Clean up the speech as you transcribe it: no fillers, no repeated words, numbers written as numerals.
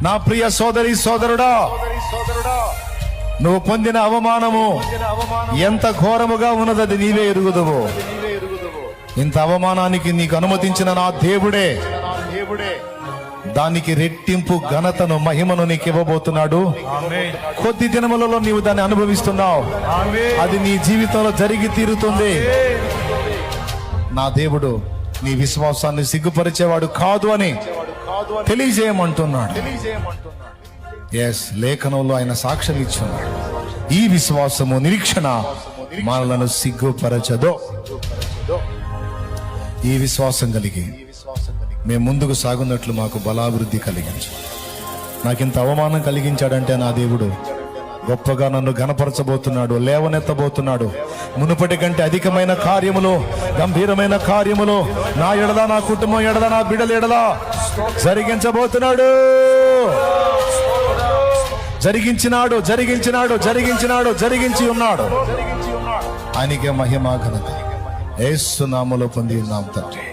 నా ప్రియ సోదరి సోదరుడా, నువ్వు పొందిన అవమానము ఎంత ఘోరముగా ఉన్నది నీవే ఎరుగుదువు. ఇంత అవమానానికి నీకు అనుమతించిన నా దేవుడే దానికి రెట్టింపు ఘనతను మహిమను నీకు ఇవ్వబోతున్నాడు. కొద్ది దినములలో నీవు దాన్ని అనుభవిస్తున్నావు. అది నీ జీవితంలో జరిగి తీరుతుంది. నా దేవుడు నీ విశ్వాసాన్ని సిగ్గుపరిచేవాడు కాదు అని తెలియజేయమంటున్నాడు. ఎస్, లేఖనంలో ఆయన సాక్ష్యం ఇచ్చున్నాడు. ఈ విశ్వాసము నిరీక్షణ మనలను సిగ్గుపరచదో. ఈ విశ్వాసం కలిగి మేము ముందుకు సాగున్నట్లు మాకు బలాభివృద్ధి కలిగించు. నాకింత అవమానం కలిగించాడంటే నా దేవుడు గొప్పగా నన్ను ఘనపరచబోతున్నాడు, లేవనెత్తబోతున్నాడు. మునుపటి కంటే అధికమైన కార్యములు, గంభీరమైన కార్యములు నా ఎడల, నా కుటుంబం ఎడల, నా బిడ్డల ఎడల జరిగించబోతున్నాడు. జరిగించి ఉన్నాడు. ఆయనకే మహిమ ఘనత యేసు నామములో పొంది ఉన్నాం తండ్రి.